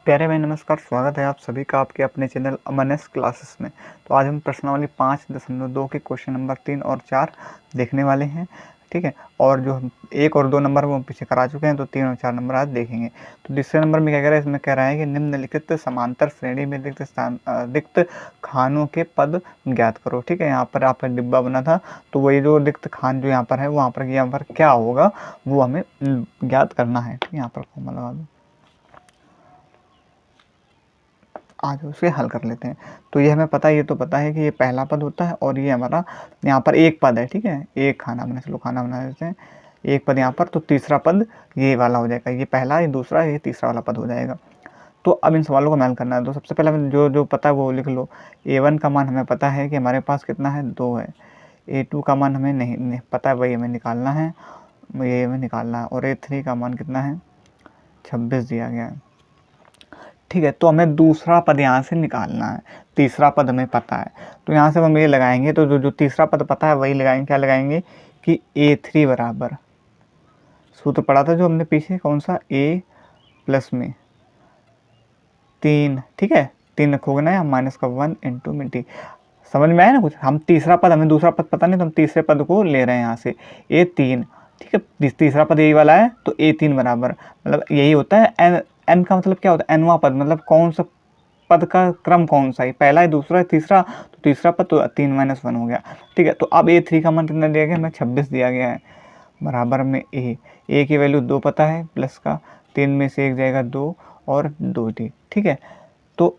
प्यारे भाई नमस्कार, स्वागत है आप सभी का आपके अपने चैनल अमन क्लासेस में। तो आज हम प्रश्नावली 5.2 के क्वेश्चन नंबर 3 और 4 देखने वाले हैं। ठीक है, और जो 1 और 2 नंबर वो हम पीछे करा चुके हैं, तो 3 और 4 नंबर आज देखेंगे। तो तीसरे नंबर में क्या कह रहा है, इसमें कह रहा है कि निम्नलिखित समांतर श्रेणी में रिक्त खानों के पद ज्ञात करो। ठीक है, यहाँ पर आपका डिब्बा बना था, तो वही जो रिक्त खान जो यहाँ पर है, वहाँ पर क्या होगा वो हमें ज्ञात करना है। यहाँ पर कॉमा लगा दो, आज उसे हल कर लेते हैं। तो ये हमें पता है, ये तो पता है कि ये पहला पद होता है और ये हमारा यहाँ पर एक पद है। ठीक है, एक खाना बना, चलो खाना बना देते हैं, एक पद यहाँ पर, तो तीसरा पद ये वाला हो जाएगा, ये पहला, ये दूसरा, ये तीसरा वाला पद हो जाएगा। तो अब इन सवालों को हल करना है। तो सबसे पहले हमें जो जो पता है वो लिख लो। A1 का मान हमें पता है कि हमारे पास कितना है, 2 है। A2 का मान हमें नहीं पता है, वही हमें निकालना है, ये हमें निकालना है। और A3 का मान कितना है, 26 दिया गया है। ठीक है, तो हमें दूसरा पद यहाँ से निकालना है, तीसरा पद हमें पता है, तो यहाँ से हम ये लगाएंगे। तो जो तीसरा पद पता है वही लगाएंगे। क्या लगाएंगे कि A3 बराबर, सूत्र पढ़ा था जो हमने पीछे, कौन सा, A प्लस में 3। ठीक है, 3 रखोगे ना, या माइनस का 1 इंटू में D। समझ में आया ना कुछ। हम तीसरा पद, हमें दूसरा पद पता नहीं, तो हम तीसरे पद को ले रहे हैं यहाँ से, A3। ठीक है, तीसरा पद यही वाला है, तो A3 बराबर, मतलब यही होता है n का मतलब क्या होता है, nवां पद, मतलब कौन सा पद का क्रम कौन सा है, पहला है, दूसरा है, तीसरा, तो तीसरा पद तो 3-1 हो गया। ठीक है, तो अब A3 का मान कितना दिया गया, हमें 26 दिया गया है, बराबर में A की वैल्यू 2 पता है, प्लस का 3 में से 1 जाएगा 2 और 2D। ठीक है, तो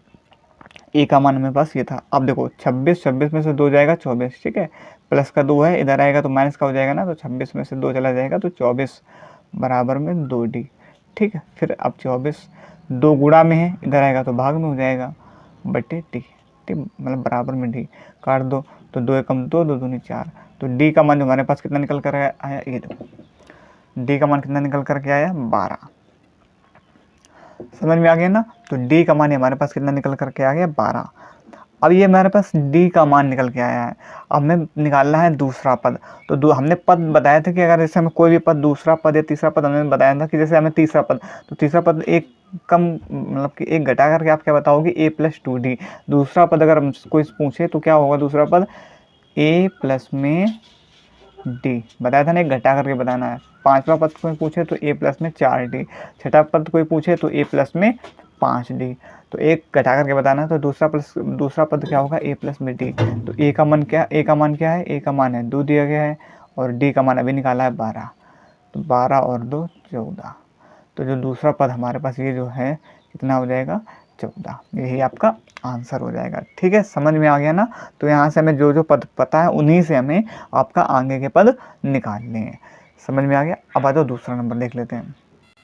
A का मान हमें पास ये था। अब देखो 26 में से 2 जाएगा 24। ठीक है, प्लस का 2 है, इधर आएगा तो माइनस का हो जाएगा ना, तो 26 में से 2 चला जाएगा तो 24 बराबर में 2D। ठीक है, फिर अब 24 2 गुणा में है, इधर आएगा तो भाग में हो जाएगा, बटे D। ठीक, मतलब बराबर में D काट दो, तो 2 एकम 2, 2 दूनी 4। तो D का मान जो हमारे पास कितना निकल कर आया, ये देखो, D का मान कितना निकल करके आया, 12। समझ में आ गया ना। तो D का मान हमारे पास कितना निकल करके आ गया, 12। अब ये हमारे पास D का मान निकल के आया है, अब हमें निकालना है दूसरा पद। तो हमने पद बताया था कि अगर जैसे हमें कोई भी पद, दूसरा पद या तीसरा पद, हमने बताया था कि जैसे हमें तीसरा पद, तो तीसरा पद एक कम, मतलब कि एक घटा करके आप क्या बताओगे, A प्लस 2D। दूसरा पद अगर हम कोई पूछे तो क्या होगा दूसरा पद, A प्लस में D, बताया था ना, एक घटा करके बताना है। पांचवा पद कोई पूछे तो A प्लस में 4D। छठा पद कोई पूछे तो A प्लस में 5D। तो एक घटा करके बताना है, तो दूसरा पद क्या होगा, A प्लस में D। तो A का मान क्या है, A का मान है 2 दिया गया है, और D का मान अभी निकाला है 12। तो 12 और 2 14। तो जो दूसरा पद हमारे पास ये जो है कितना हो जाएगा, 14। यही आपका आंसर हो जाएगा। ठीक है, समझ में आ गया ना। तो यहाँ से हमें जो जो पद पता है उन्हीं से हमें आपका आगे के पद निकालने हैं। समझ में आ गया। अब आ जाओ दूसरा नंबर देख लेते हैं।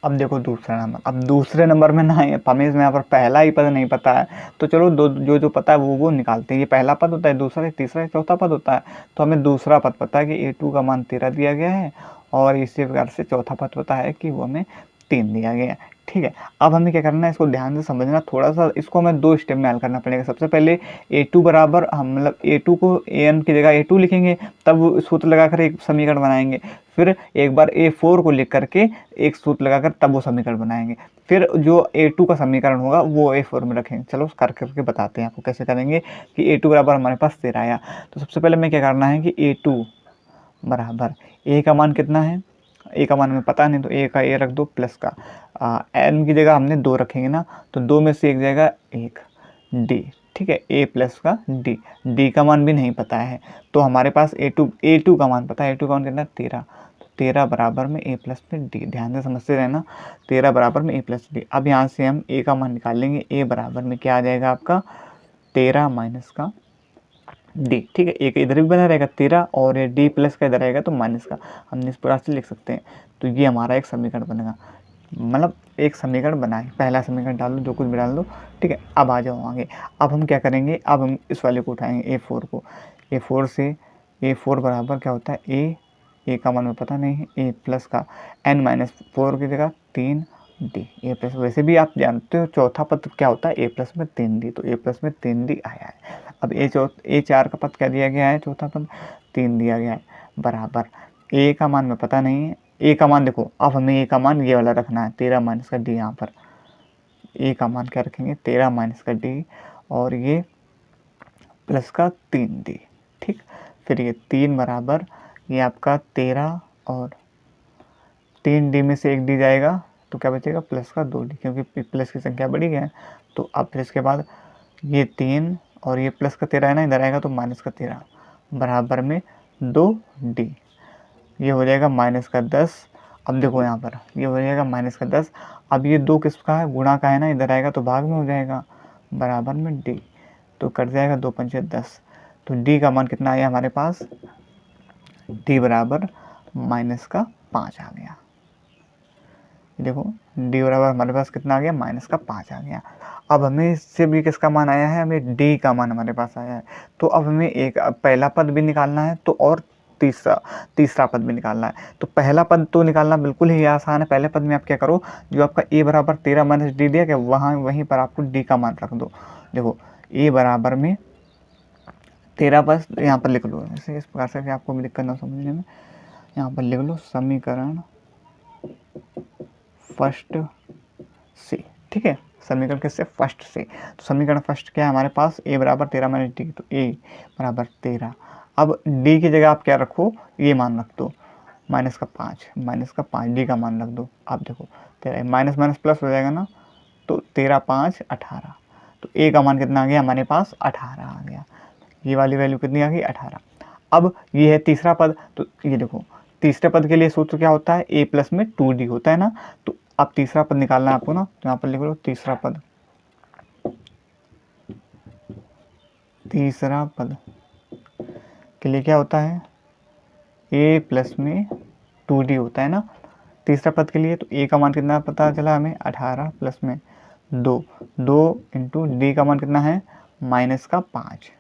अब देखो दूसरा नंबर, अब दूसरे नंबर में ना हमें यहाँ पर पहला ही पद नहीं पता है, तो चलो जो जो पता है वो निकालते हैं। ये पहला पद होता है, दूसरा, तीसरा, चौथा पद होता है। तो हमें दूसरा पद पता है कि A2 का मान 13 दिया गया है, और इसी प्रकार से चौथा पद पता है कि वो हमें 3 दिया गया है। ठीक है, अब हमें क्या करना है, इसको ध्यान से समझना थोड़ा सा, इसको हमें 2 स्टेप में हल करना पड़ेगा। सबसे पहले A2 बराबर, हम मतलब A2 को AN की जगह A2 लिखेंगे, तब सूत्र लगाकर एक समीकरण बनाएंगे। फिर एक बार A4 को लिख करके एक सूत्र लगाकर तब वो समीकरण बनाएंगे। फिर जो A2 का समीकरण होगा वो A4 में रखेंगे। चलो कर करके बताते हैं आपको कैसे करेंगे कि A2 बराबर हमारे पास 13 आया। तो सबसे पहले हमें क्या करना है कि A2 बराबर, A का मान कितना है, A का मान हमें पता नहीं, तो A का A रख दो, प्लस का N की जगह हमने 2 रखेंगे ना, तो 2 में से 1 जाएगा 1, D। ठीक है, A प्लस का D का मान भी नहीं पता है, तो हमारे पास A2 का मान पता है। A2 का मान कितना, 13। तो 13 बराबर में A प्लस में D, ध्यान से समझते रहना, 13 बराबर में A प्लस D। अब यहाँ से हम A का मान निकाल लेंगे। A बराबर में क्या आ जाएगा आपका, 13 माइनस का D। ठीक है, एक इधर भी बना रहेगा 13, और ये D प्लस का इधर आएगा तो माइनस का, हम इस प्रकार से लिख सकते हैं। तो ये हमारा एक समीकरण बनेगा, मतलब एक समीकरण बनाए, पहला समीकरण डाल दो, जो कुछ भी डाल दो। ठीक है, अब आ जाओ आगे। अब हम क्या करेंगे, अब हम इस वाले को उठाएंगे, A4 को। A4 से A4 बराबर क्या होता है, A का मान में पता नहीं है, A प्लस का N माइनस 4 की जगह 3D। A प्लस, वैसे भी आप जानते हो चौथा पद क्या होता है, A प्लस में 3D, तो A प्लस में 3D आया है। अब A4 का पद क्या दिया गया है, चौथा पद 3 दिया गया है, बराबर A का मान में पता नहीं है। A का मान देखो, अब हमें A का मान ये वाला रखना है, 13 माइनस का D यहाँ पर, ए का मान क्या रखेंगे 13 माइनस का डी और ये प्लस का 3d। ठीक, फिर ये 3 बराबर ये आपका 13 और 3d में से एक डी जाएगा तो क्या बचेगा प्लस का 2d, क्योंकि प्लस की संख्या बढ़ी है। तो अब फिर इसके बाद ये 3 और ये प्लस का 13 है ना, इधर आएगा तो माइनस का 13 बराबर में 2d। ये हो जाएगा माइनस का 10। अब देखो यहाँ पर ये हो जाएगा माइनस का 10। अब ये 2 किसका है, गुणा का है ना, इधर आएगा तो भाग में हो जाएगा बराबर में d। तो कट जाएगा 2 पंचे 10। तो d का मान कितना आया हमारे पास, d बराबर माइनस का 5 आ गया। देखो d बराबर हमारे पास कितना आ गया, माइनस का 5 आ गया। अब हमें इससे भी किसका मान आया है, हमें d का मान हमारे पास आया है। तो अब हमें एक पहला पद भी निकालना है तो और तीसरा पद भी निकालना है। तो पहला पद तो निकालना बिल्कुल ही आसान है। पहले पद में आप क्या करो, जो आपका a बराबर 13 माइनस डी दिया गया वहीं पर आपको d का मान रख दो। देखो a बराबर में 13 बस यहाँ पर लिख लो, ऐसे इस प्रकार से कि आपको भी दिक्कत ना समझने में। यहाँ पर लिख लो समीकरण फर्स्ट से, ठीक है, समीकरण किससे, फर्स्ट से। तो समीकरण फर्स्ट क्या है हमारे पास, a बराबर 13 माइनस डी, तो a बराबर 13। अब d की जगह आप क्या रखो, ये मान रख दो माइनस का 5 d का मान रख दो। अब देखो 13 माइनस माइनस प्लस हो जाएगा ना, तो 13 5 18। तो a का मान कितना आ गया हमारे पास, 18 आ गया। ये वाली वैल्यू कितनी आ गई, 18। अब ये है तीसरा पद, तो ये देखो तीसरे पद के लिए सूत्र क्या होता है, a प्लस में 2d होता है ना। तो अब तीसरा पद निकालना है आपको ना, तो यहाँ पर लिख लो तीसरा पद के लिए क्या होता है, a प्लस में 2d होता है ना तीसरा पद के लिए। तो a का मान कितना पता चला हमें, 18 प्लस में 2 इंटू d का मान कितना है, माइनस का 5।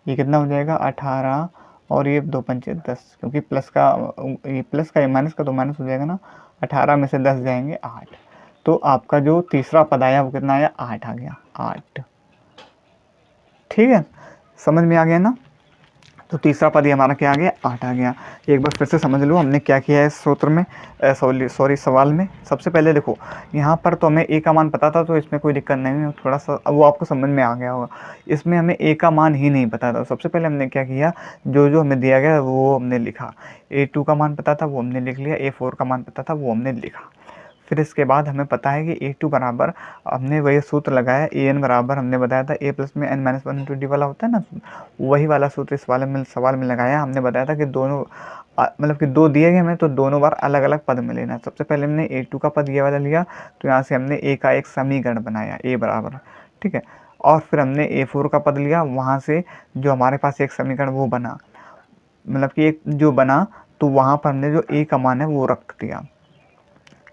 ये कितना हो जाएगा 18 और ये 2 पंचे 10, क्योंकि प्लस का ये माइनस का तो माइनस हो जाएगा ना। 18 में से 10 जाएंगे 8। तो आपका जो तीसरा पद आया वो कितना आया, 8 आ गया, 8। ठीक है, समझ में आ गया ना। तो तीसरा पद ये हमारा क्या आ गया, 8 आ गया। एक बार फिर से समझ लो हमने क्या किया है इस सूत्र में, सॉरी सवाल में। सबसे पहले देखो यहाँ पर तो हमें a का मान पता था, तो इसमें कोई दिक्कत नहीं है, थोड़ा सा वो आपको समझ में आ गया होगा। इसमें हमें a का मान ही नहीं पता था। सबसे पहले हमने क्या किया, जो जो हमें दिया गया वो हमने लिखा। a2 का मान पता था वो हमने लिख लिया, a4 का मान पता था वो हमने लिखा। फिर इसके बाद हमें पता है कि a2 बराबर, हमने वही सूत्र लगाया, an बराबर हमने बताया था a प्लस में n माइनस 1 इंटू डी वाला होता है ना, वही वाला सूत्र इस सवाल में लगाया। हमने बताया था कि दोनों मतलब कि 2 दिए गए हमें, तो दोनों बार अलग अलग पद में लेना है। सबसे पहले हमने a2 का पद ये वाला लिया, तो यहाँ से हमने a का एक समीकरण बनाया a बराबर, ठीक है। और फिर हमने a4 का पद लिया, वहाँ से जो हमारे पास एक समीकरण वो बना, मतलब कि एक जो बना, तो वहाँ पर हमने जो a का मान है वो रख दिया।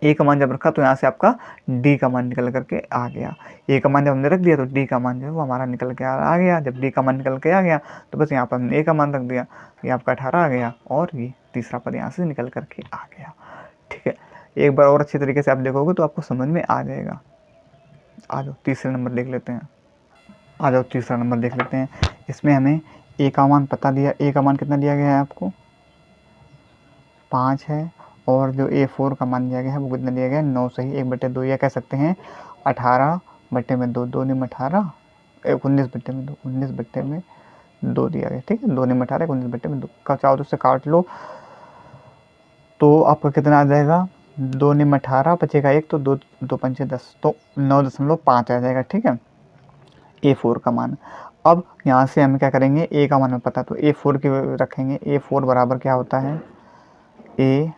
a का मान जब रखा तो यहाँ से आपका d का मान निकल करके आ गया। a का मान जब हमने रख दिया तो d का मान जो है वो हमारा निकल के आ गया। जब d का मान निकल के आ गया तो बस यहाँ पर हमने a का मान रख दिया, ये आपका 18 आ गया और ये तीसरा पद यहाँ से निकल करके आ गया। ठीक है, एक बार और अच्छी तरीके से आप देखोगे तो आपको समझ में आ जाएगा। आ जाओ तीसरे नंबर देख लेते हैं, आ जाओ तीसरा नंबर देख लेते हैं। इसमें हमें a का मान पता दिया, a का मान कितना दिया गया है आपको, 5 है। और जो a4 का मान दिया गया है वो कितना दिया गया है, 9 सही 1/2, या कह सकते हैं 18/2, 2 निम 18, 19/2, 19/2 दिया गया। ठीक है, 2 निम 18, 19/2 का चाहो तो उससे काट लो, तो आपका कितना आ जाएगा, 2 निम 18 बचेगा 1, तो 2 पंचे 10, तो 9.5 आ जाएगा। ठीक है, a4 का मान। अब यहाँ से हम क्या करेंगे, a का मान हमें पता, तो a4 की रखेंगे। a4 बराबर क्या होता है, a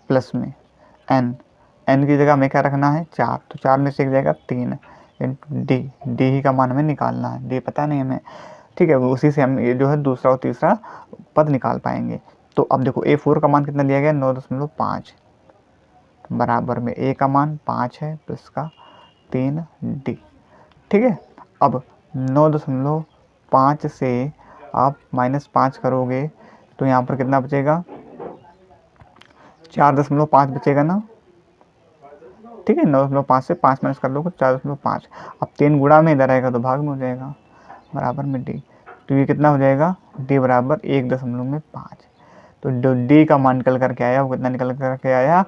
प्लस में n की जगह हमें क्या रखना है, 4, तो 4 में से एक जाएगा 3 इंटू डी ही का मान हमें निकालना है, डी पता नहीं हमें। ठीक है, उसी से हम ये जो है दूसरा और तीसरा पद निकाल पाएंगे। तो अब देखो a4 का मान कितना दिया गया, 9.5 बराबर में a का मान 5 है प्लस का 3d। ठीक है, अब 9.5 से आप -5 करोगे तो यहाँ पर कितना बचेगा, 4.5 बचेगा ना। ठीक है, 9.5 से 5 माइनस कर लो 4.5। अब 3 गुणा में इधर आएगा तो भाग में हो जाएगा बराबर में डी। तो ये कितना हो जाएगा, डी बराबर 1.5। तो जो डी का मान निकल करके आया वो कितना निकल करके आया,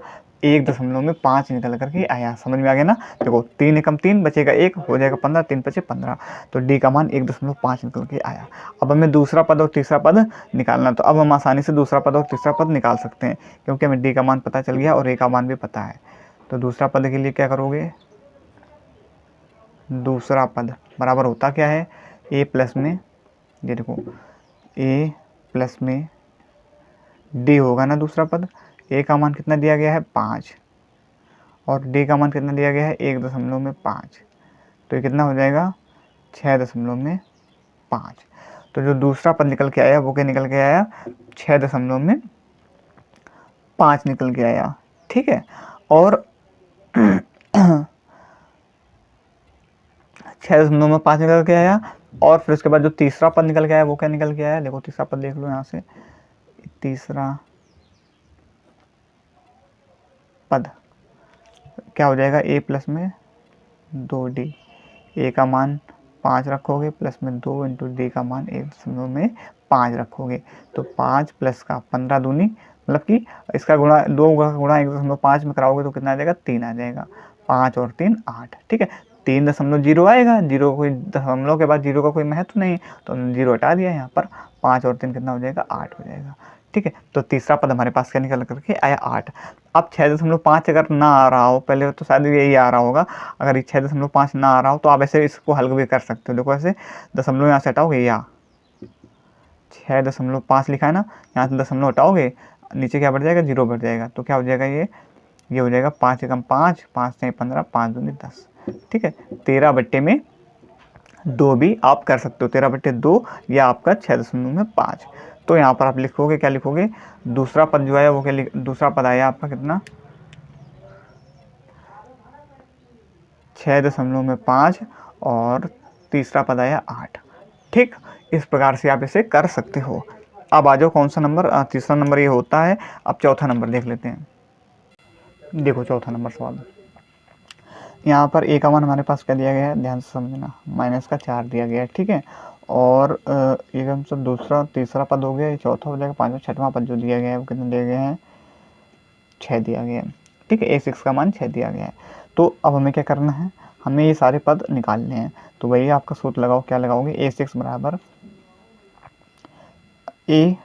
1.5 निकल करके आया। समझ में आ गया ना। देखो 3 एकम 3 बचेगा 1 हो जाएगा 15, 3 बचे 15, तो डी का मान 1.5 निकल के आया। अब हमें दूसरा पद और तीसरा पद निकालना, तो अब हम आसानी से दूसरा पद और तीसरा पद निकाल सकते हैं, क्योंकि हमें डी का मान पता चल गया और ए का मान भी पता है। तो दूसरा पद के लिए क्या करोगे, दूसरा पद बराबर होता क्या है, ए प्लस में, ये देखो ए प्लस में डी होगा ना दूसरा पद। ए का मान कितना दिया गया है 5 और डी का मान कितना दिया गया है 1.5, तो ये कितना हो जाएगा 6.5। तो जो दूसरा पद निकल के आया वो क्या निकल के आया, 6.5 निकल के आया। ठीक है, और 6.5 निकल के आया। और फिर उसके बाद जो तीसरा पद निकल के आया वो क्या निकल के आया, देखो तीसरा पद देख लो यहाँ से, तीसरा पद क्या हो जाएगा, ए प्लस में 2d, ए का मान 5 रखोगे प्लस में 2 इंटू डी का मान 1.5 रखोगे, तो 5 प्लस का 15 दूनी, मतलब कि इसका गुणा 2 का गुणा 1.5 में कराओगे तो कितना आ जाएगा 3 आ जाएगा, 5 और 3 8। ठीक है, 3.0 आएगा, जीरो कोई दशमलव के बाद जीरो का कोई महत्व नहीं, तो जीरो हटा दिया यहाँ पर, 5 और 3 कितना हो जाएगा 8 हो जाएगा। ठीक है, तो तीसरा पद हमारे पास क्या निकल करके आया 8। अब 6.5 अगर ना आ रहा हो, पहले तो शायद यही आ रहा होगा, अगर 6.5 ना आ रहा हो तो आप ऐसे इसको हल भी कर सकते हो। देखो ऐसे दशमलव यहाँ से हटाओगे, या 6.5 लिखा है ना, यहाँ से दशमलव हटाओगे, नीचे क्या बढ़ जाएगा 0 बढ़ जाएगा, तो क्या हो जाएगा ये हो जाएगा 5 एकम 5, 5 से 15, 5 दूनी 10। ठीक है, 13/2 भी आप कर सकते हो, 13/2 या आपका 6.5। तो यहाँ पर आप लिखोगे, क्या लिखोगे, दूसरा पद जो आया वो क्या, दूसरा पद आया आपका कितना 6.5 और तीसरा पद आया 8। ठीक, इस प्रकार से आप इसे कर सकते हो। अब आ जाओ कौन सा नंबर, तीसरा नंबर ये होता है। अब चौथा नंबर देख लेते हैं। देखो चौथा नंबर सवाल, यहाँ पर ए का मान हमारे पास क्या दिया गया है, ध्यान से समझना, -4 दिया गया है। ठीक है, और एकदम से दूसरा तीसरा पद हो गया, ये चौथा हो जाएगा, पाँचवा छठवां पद जो दिया गया है वो कितने दिए गए हैं 6 दिया गया है। ठीक है, A6 का मान 6 दिया गया है। तो अब हमें क्या करना है, हमें ये सारे पद निकालने हैं। तो वही आपका सूत्र लगाओ, क्या लगाओगे, A6 बराबर ए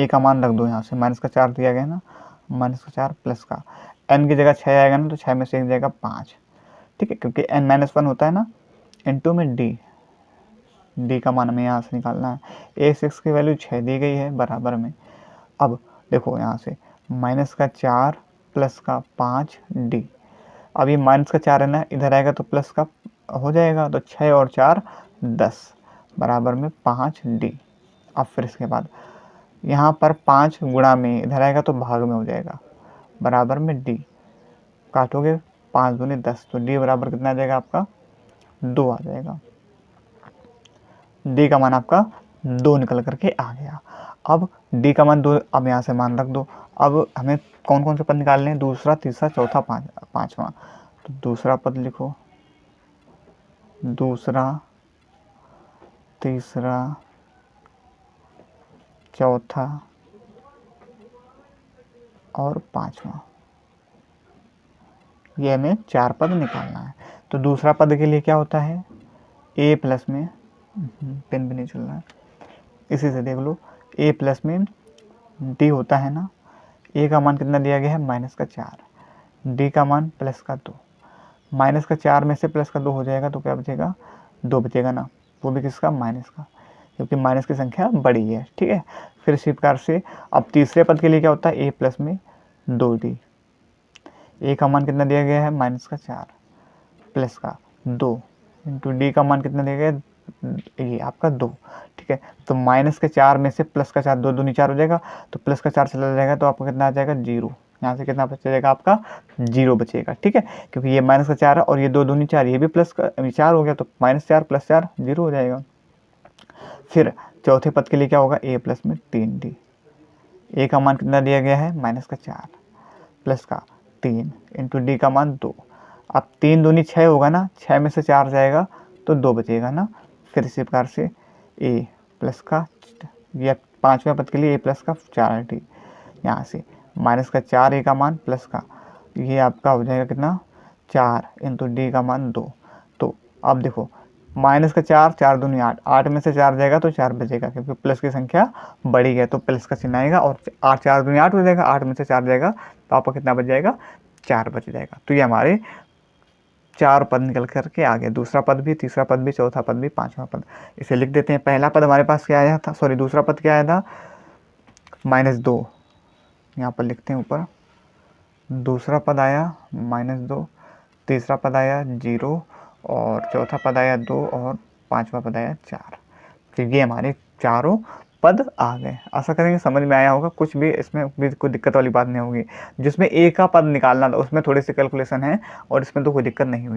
का मान रख दो यहाँ से, -4 दिया गया ना, -4 प्लस का n की जगह 6 आएगा ना, तो 6 में से एक जाएगा 5। ठीक है, क्योंकि n-1 होता है ना, इनटू में डी का मान हमें यहाँ से निकालना है। A6 की वैल्यू 6 दी गई है बराबर में। अब देखो यहाँ से -4 प्लस का 5d, अब ये -4 है ना, इधर आएगा तो प्लस का हो जाएगा, तो 6 और 4 10 बराबर में 5d। अब फिर इसके बाद यहाँ पर 5 गुणा में इधर आएगा तो भाग में हो जाएगा, बराबर में d, काटोगे 5 दूनी 10, तो d बराबर कितना आ जाएगा आपका 2 आ जाएगा। d का मान आपका 2 निकल करके आ गया। अब d का मान 2, अब यहाँ से मान रख दो। अब हमें कौन कौन से पद निकालने हैं, दूसरा तीसरा चौथा पाँचवा। तो दूसरा पद लिखो, दूसरा तीसरा चौथा और पाँचवा, ये हमें 4 पद निकालना है। तो दूसरा पद के लिए क्या होता है, a प्लस में, पेन भी नहीं चल रहा है, इसी से देख लो, a प्लस में d होता है ना, a का मान कितना दिया गया है -4, d का मान +2, -4 में से +2 हो जाएगा तो क्या बचेगा 2 बचेगा ना, वो भी किसका माइनस का, क्योंकि माइनस की संख्या बड़ी है। ठीक है, फिर इसी प्रकार से अब तीसरे पद के लिए क्या होता है, a प्लस में 2d, a का मान कितना दिया गया है -4 प्लस का 2 इंटू डी का मान कितना दिया गया है, ये आपका 2। ठीक है, तो -4 में से +4, 2 दूनी 4 हो जाएगा, तो +4 चला जाएगा तो आपको कितना आ जाएगा 0, यहाँ से कितना बच जाएगा आपका 0 बचेगा। ठीक है, क्योंकि ये -4 है और ये 2 दूनी 4, ये भी +4 हो गया, तो -4 + 4 0 हो जाएगा। फिर चौथे पद के लिए क्या होगा, a प्लस में 3d, a का मान कितना दिया गया है -4 प्लस का 3 इंटू डी का मान 2। अब 3 दूनी 6 होगा ना, 6 में से 4 जाएगा तो 2 बचेगा ना। फिर इसी प्रकार से a प्लस का, या पाँचवें पद के लिए a प्लस का 4d, यहाँ से -4 a का मान प्लस का, ये आपका हो जाएगा कितना 4 इंटू डी का मान 2। तो अब देखो माइनस का 4, 4 दूनी 8, 8 में से 4 जाएगा तो 4 बचेगा, क्योंकि प्लस की संख्या बड़ी है तो प्लस का चिन्ह आएगा, और 8 4 दूनी 8 हो जाएगा, 8 में से 4 जाएगा तो आपका कितना बच जाएगा 4 बच जाएगा। तो ये हमारे 4 पद निकल करके आ गए, दूसरा पद भी, तीसरा पद भी, चौथा पद भी, पांचवा पद। इसे लिख देते हैं। पहला पद हमारे पास क्या आया था, सॉरी दूसरा पद क्या आया था -2, यहाँ पर लिखते हैं ऊपर। दूसरा पद आया -2, तीसरा पद आया 0, और चौथा पद आया 2, और पांचवा पद आया 4। तो ये हमारे चारों पद आ गए। आशा करेंगे समझ में आया होगा, कुछ भी इसमें भी कोई दिक्कत वाली बात नहीं होगी। जिसमें एक का पद निकालना था उसमें थोड़ी सी कैलकुलेशन है, और इसमें तो कोई दिक्कत नहीं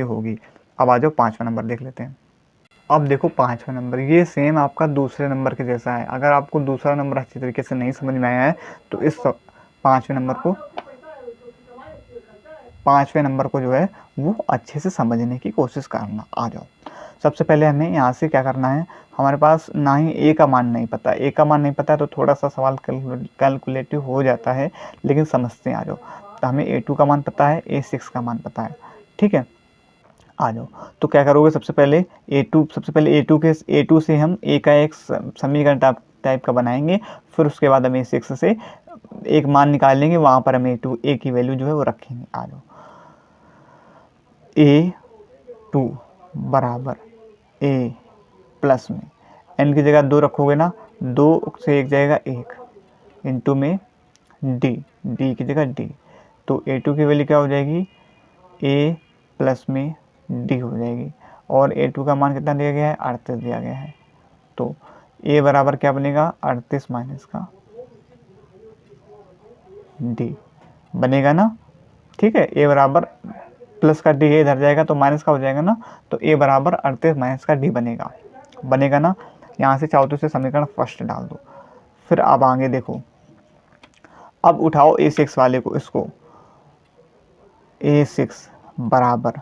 होगी। अब आ जाओ पाँचवा नंबर देख लेते हैं। अब देखो पाँचवा नंबर, ये सेम आपका दूसरे नंबर के जैसा है। अगर आपको दूसरा नंबर अच्छी तरीके से नहीं समझ में आया है तो इस पाँचवें नंबर को जो है वो अच्छे से समझने की कोशिश करना। आ जाओ, सबसे पहले हमें यहाँ से क्या करना है, हमारे पास ना ही ए का मान नहीं पता, ए का मान नहीं पता है तो थोड़ा सा सवाल कैलकुलेटिव हो जाता है, लेकिन समझते हैं। आ जाओ, तो हमें A2 का मान पता है, A6 का मान पता है, ठीक है। आ जाओ, तो क्या करोगे, सबसे पहले A2 से हम ए का एक समीकरण टाइप का बनाएंगे, फिर उसके बाद हम A6 से एक मान निकालेंगे, वहाँ पर हम ए की वैल्यू जो है वो रखेंगे। आ जाओ, A2 बराबर ए प्लस में एन की जगह 2 रखोगे ना, 2 से 1 जाएगा 1, इंटू में डी की जगह डी, तो A2 की वैल्यू क्या हो जाएगी, ए प्लस में डी हो जाएगी। और A2 का मान कितना दिया गया है, 38 दिया गया है। तो ए बराबर क्या बनेगा, 38 माइनस का डी बनेगा ना, ठीक है। ए बराबर प्लस का डी इधर जाएगा तो माइनस का हो जाएगा ना, तो ए बराबर 38 माइनस का डी बनेगा ना। यहाँ से चाहो तो इसे समीकरण फर्स्ट डाल दो। फिर अब आगे देखो, अब उठाओ A6 वाले को, इसको A6 बराबर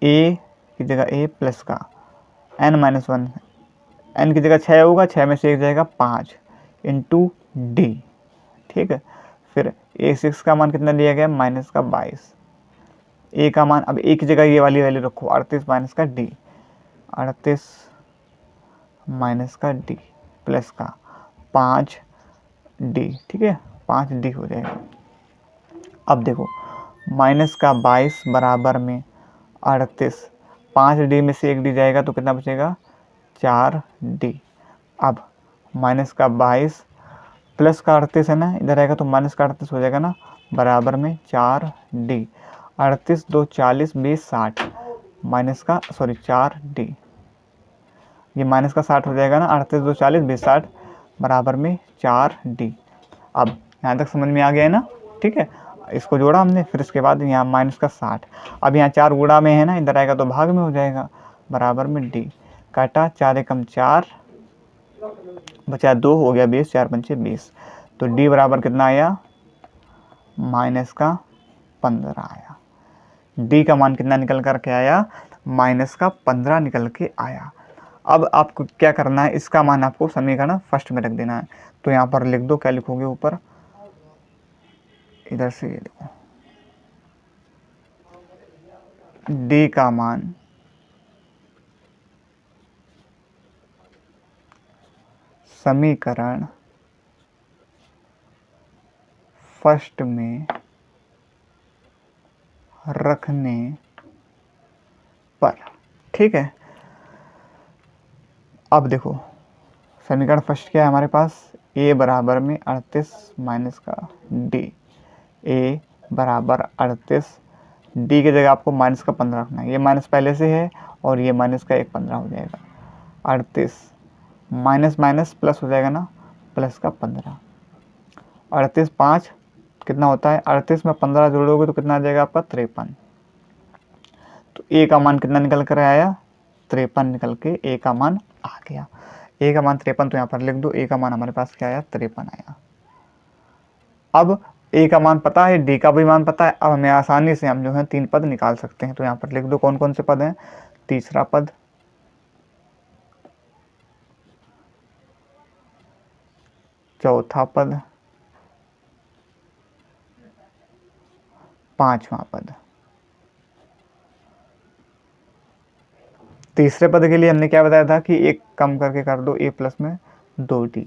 ए की जगह ए प्लस का n-1, n की जगह 6 होगा, 6 में से 1 जाएगा 5, इंटू डी, ठीक है। फिर A6 का मान कितना दिया गया, माइनस का 22, ए का मान, अब ए की जगह ये वाली वैल्यू रखो, 38 माइनस का डी, 38 माइनस का डी प्लस का 5 डी, ठीक है, 5 डी हो जाएगा। अब देखो माइनस का 22 बराबर में 38, 5 डी में से 1 डी जाएगा तो कितना बचेगा, 4 डी। अब माइनस का 22 प्लस का 38 है ना, इधर आएगा तो माइनस का 38 हो जाएगा ना, बराबर में 4 डी। 38 2 40 20 60, माइनस का 4 डी, ये माइनस का 60 हो जाएगा ना, 38 2 40 20 60 बराबर में 4 डी। अब यहाँ तक समझ में आ गया है ना, ठीक है। इसको जोड़ा हमने, फिर इसके बाद यहाँ माइनस का 60, अब यहाँ 4 गुणा में है ना, इधर आएगा तो भाग में हो जाएगा, बराबर में डी। काटा 4 एकम 4, बचा 2, हो गया 20, 4 पंचे 20, तो डी बराबर कितना आया, माइनस का 15 आया। डी का मान कितना निकल कर के आया, माइनस का 15 निकल के आया। अब आपको क्या करना है, इसका मान आपको समीकरण फर्स्ट में रख देना है। तो यहाँ पर लिख दो, क्या लिखोगे ऊपर, इधर से ये देखो, डी का मान समीकरण फर्स्ट में रखने पर, ठीक है। अब देखो समीकरण फर्स्ट क्या है हमारे पास, ए बराबर में 38 माइनस का डी, ए बराबर 38, डी की जगह आपको माइनस का 15 रखना है, ये माइनस पहले से है और ये माइनस का 15 हो जाएगा। 38 माइनस माइनस प्लस हो जाएगा ना, प्लस का 15, 38 5 कितना होता है, 38 में 15 जोड़ोगे तो कितना आ जाएगा आपका 53। तो ए का मान कितना निकल कर आया, 53 निकल के ए का मान आ गया। ए का मान 53, तो यहाँ पर लिख दो, ए का मान हमारे पास क्या आया, 53 आया। अब ए का मान पता है, डी का भी मान पता है, अब हमें आसानी से हम जो है 3 पद निकाल सकते हैं। तो यहाँ पर लिख दो कौन कौन से पद हैं, तीसरा पद, चौथा पद, पांचवा पद। तीसरे पद के लिए हमने क्या बताया था कि एक कम करके कर दो, a प्लस में 2d।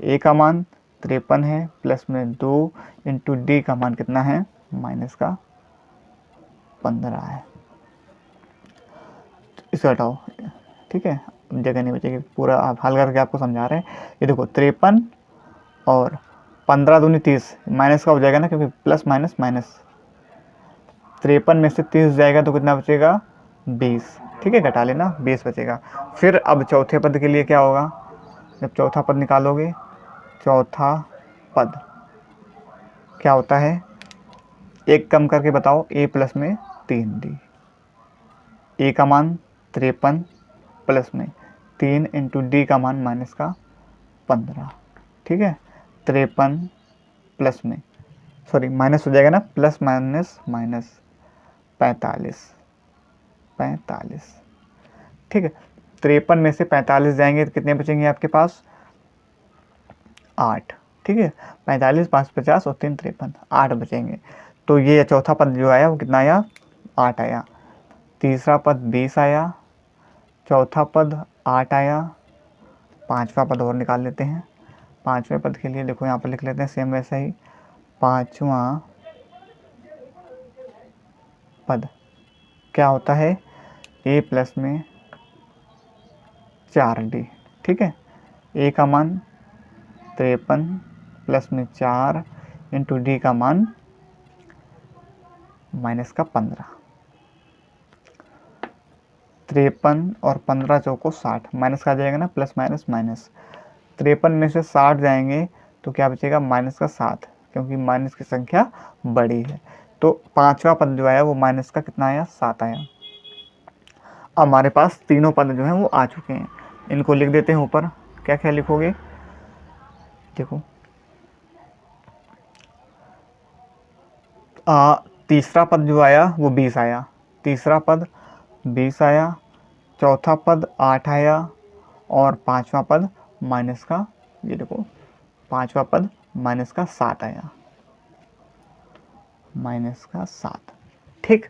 a का मान 53 है, प्लस में 2 इंटू d का मान कितना है, माइनस का 15 है। इसे हटाओ, ठीक है, जगह नहीं बचेगी, पूरा आप हल करके आपको समझा रहे हैं। ये देखो 53 और 15 दूनी 30, माइनस का हो जाएगा ना, क्योंकि प्लस माइनस माइनस। 53 में से 30 जाएगा तो कितना बचेगा, 20, ठीक है, घटा लेना, 20 बचेगा। फिर अब चौथे पद के लिए क्या होगा, जब चौथा पद निकालोगे, चौथा पद क्या होता है, एक कम करके बताओ, a प्लस में 3d। a का मान 53 प्लस में 3 इंटू डी का मान माइनस का 15, ठीक है। 53 प्लस में, सॉरी माइनस हो जाएगा ना, प्लस माइनस माइनस 45, ठीक है। 53 में से 45 जाएंगे तो कितने बचेंगे आपके पास, 8, ठीक है। 45 5 50 और 3 53, 8 बचेंगे। तो ये चौथा पद जो आया वो कितना आया, 8 आया। तीसरा पद 20 आया, चौथा पद 8 आया। पांचवा पद और निकाल लेते हैं। पांचवें पद के लिए देखो यहाँ पर लिख लेते हैं सेम वैसा ही। पांचवा पद क्या होता है, a प्लस में 4d, ठीक है। a का मान 53 प्लस में 4 इंटू डी का मान माइनस का 15। 53 और 15 चौको 60, माइनस का आ जाएगा ना, प्लस माइनस माइनस। 53 में से 60 जाएंगे तो क्या बचेगा, माइनस का 7, क्योंकि माइनस की संख्या बड़ी है। तो पांचवा पद जो आया वो माइनस का कितना आया, 7 आया। अब हमारे पास तीनों पद जो हैं वो आ चुके हैं, इनको लिख देते हैं ऊपर। क्या क्या लिखोगे, देखो तीसरा पद जो आया वो 20 आया, तीसरा पद 20 आया, चौथा पद 8 आया, और पांचवा पद माइनस का, ये देखो पांचवा पद माइनस का 7 आया, माइनस का 7, ठीक।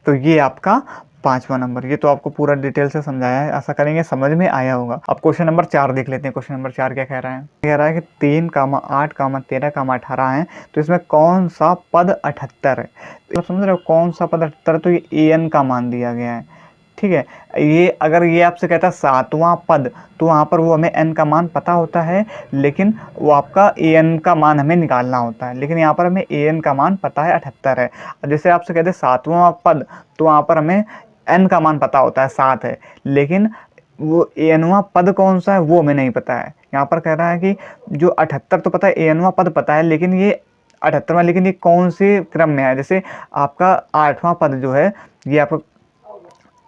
तो ये आपका पांचवा नंबर, ये तो आपको पूरा डिटेल से समझाया है, आशा करेंगे समझ में आया होगा। अब क्वेश्चन नंबर 4 देख लेते हैं। क्वेश्चन नंबर 4 क्या कह रहा है, कह रहा है कि 3, 8, 13, 18 है, तो इसमें कौन सा पद 78 है। तो समझ रहे हो कौन सा पद 78 है, तो ये an का मान दिया गया है, ठीक है। ये अगर ये आपसे कहता है 7वां पद, तो वहाँ पर वो हमें n का मान पता होता है, लेकिन वो आपका an का मान हमें निकालना होता है। लेकिन यहाँ पर हमें an का मान पता है 78 है। जैसे आपसे कहते हैं 7वां पद, तो वहाँ पर हमें n का मान पता होता है 7 है, लेकिन वो anवां पद कौन सा है वो हमें नहीं पता है। यहाँ पर कह रहा है कि जो 78 तो पता है, anवां पद पता है, लेकिन ये 78वां, लेकिन ये कौन से क्रम में है। जैसे आपका 8वां पद जो है, ये आपका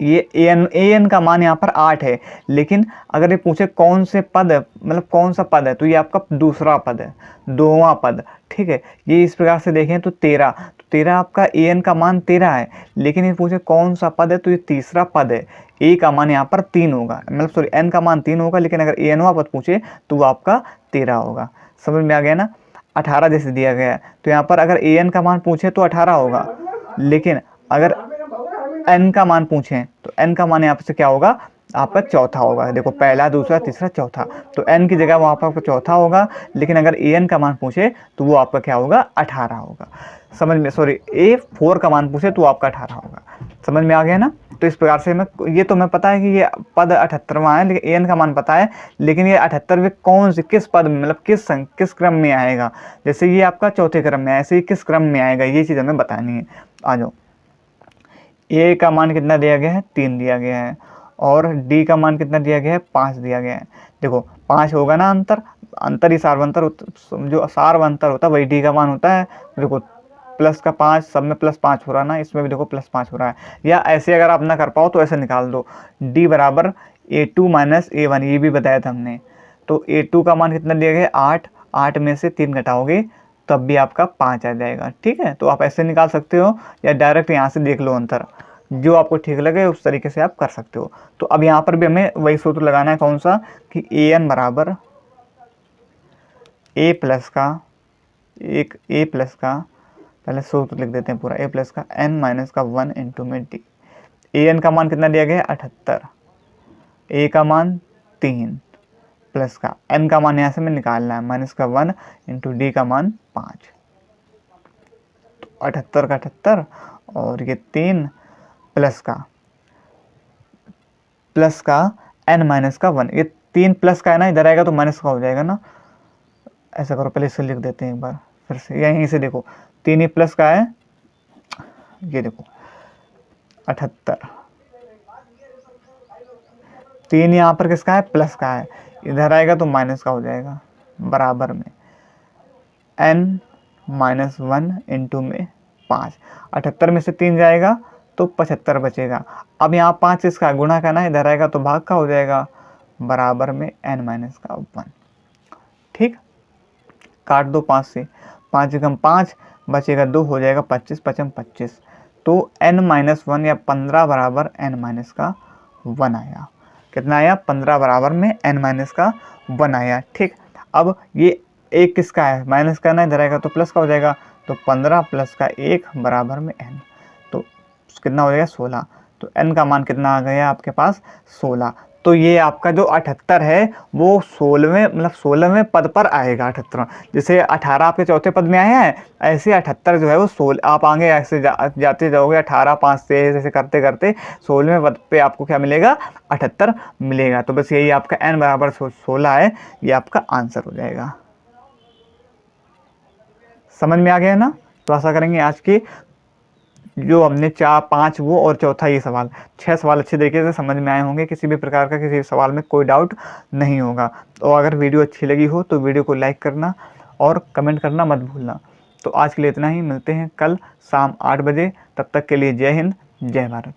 ये an का मान यहाँ पर 8 है, लेकिन अगर ये पूछे कौन से पद, मतलब कौन सा पद है, तो ये आपका दूसरा पद है, 2वां पद, ठीक है। ये इस प्रकार से देखें तो 13, तो 13 आपका an का मान 13 है, लेकिन ये पूछे कौन सा पद है, तो ये तीसरा पद है। a का मान यहाँ पर 3 होगा, मतलब सॉरी n का मान 3 होगा, लेकिन अगर anवां पद पूछे तो वो आपका 13 होगा। समझ में आ गया ना। 18 जैसे दिया गया है, तो यहाँ पर अगर an का मान पूछे तो 18 होगा, लेकिन अगर n का मान पूछें तो n का मान यहाँ पर से क्या होगा, आपका चौथा होगा। देखो पहला, दूसरा, तीसरा, चौथा, तो n की जगह वहाँ पर आपका चौथा होगा, लेकिन अगर an का मान पूछे तो वो आपका क्या होगा, 18 होगा। समझ में, सॉरी A4 का मान पूछे तो आपका 18 होगा। समझ में आ गया ना। तो इस प्रकार से ये तो मैं पता है कि ये पद 78वां है, लेकिन an का मान पता है, लेकिन ये 78वें कौन से, किस पद में, मतलब किस क्रम में आएगा। जैसे ये आपका चौथे क्रम में, ऐसे ही किस क्रम में आएगा, ये चीज़ हमें बतानी है। आ जाओ। a का मान कितना दिया गया है, 3 दिया गया है, और d का मान कितना दिया गया है, 5 दिया गया है। देखो 5 होगा ना, अंतर ही सार्वंतर, जो सार्वंतर होता है वही d का मान होता है। देखो प्लस का 5, सब में प्लस 5 हो रहा है ना, इसमें भी देखो प्लस 5 हो रहा है। या ऐसे अगर आप ना कर पाओ तो ऐसे निकाल दो, d बराबर a2 माइनस a1, ये भी बताया था हमने। तो a2 का मान कितना दिया गया, 8, 8 में से 3 घटाओगे तब भी आपका 5 आ जाएगा, ठीक है। तो आप ऐसे निकाल सकते हो, या डायरेक्ट यहाँ से देख लो अंतर, जो आपको ठीक लगे उस तरीके से आप कर सकते हो। तो अब यहाँ पर भी हमें वही सूत्र लगाना है, कौन सा, कि an बराबर a प्लस का पहले सूत्र लिख देते हैं पूरा, ए प्लस का एन माइनस का 1 इंटू में डी। ए एन का मान कितना दिया गया है 78, ए का मान 3 प्लस का एन का मान यहाँ से में निकालना है माइनस का 1 इंटू डी का मान 5। तो 78 का 78 और ये 3 प्लस का एन माइनस का 1, ये 3 प्लस का है ना, इधर आएगा तो माइनस का हो जाएगा ना। ऐसा करो, पहले इसे लिख देते हैं एक बार फिर से, यहीं से देखो 3 ही प्लस का है, ये देखो 78, 3 यहाँ पर किसका है प्लस का है, इधर आएगा तो माइनस का हो जाएगा, बराबर में n माइनस 1 इंटू में 5। 78 में से 3 जाएगा तो 75 बचेगा। अब यहाँ 5 इसका गुणा करना है, इधर आएगा तो भाग का हो जाएगा, बराबर में n माइनस का 1। ठीक, काट दो 5 से, 5 एकम 5 बचेगा 2, हो जाएगा 25, 55 25। तो n माइनस 1 या 15 बराबर n माइनस का 1 आया। कितना आया 15 बराबर में n माइनस का 1 आया। ठीक, अब ये एक किसका है माइनस करना है, इधर आएगा तो प्लस का हो जाएगा, तो 15 प्लस का 1 बराबर में n, तो कितना हो जाएगा 16। तो n का मान कितना आ गया आपके पास 16। तो ये आपका जो 78 है वो 16वें मतलब 16वें पद पर आएगा। 78 जैसे 18 आपके चौथे पद में आया है, ऐसे 78 जो है वो 16, आप आगे ऐसे जाते जाओगे 18 5 से ऐसे करते करते 16वें पद पे आपको क्या मिलेगा 78 मिलेगा। तो बस यही आपका n बराबर 16 है, ये आपका आंसर हो जाएगा। समझ में आ गया ना। तो आशा करेंगे आज की जो हमने 4 5 वो और चौथा ये सवाल 6 सवाल अच्छे तरीके से समझ में आए होंगे। किसी भी प्रकार का किसी सवाल में कोई डाउट नहीं होगा। तो अगर वीडियो अच्छी लगी हो तो वीडियो को लाइक करना और कमेंट करना मत भूलना। तो आज के लिए इतना ही, मिलते हैं कल शाम 8 बजे। तब तक के लिए जय हिंद, जय भारत।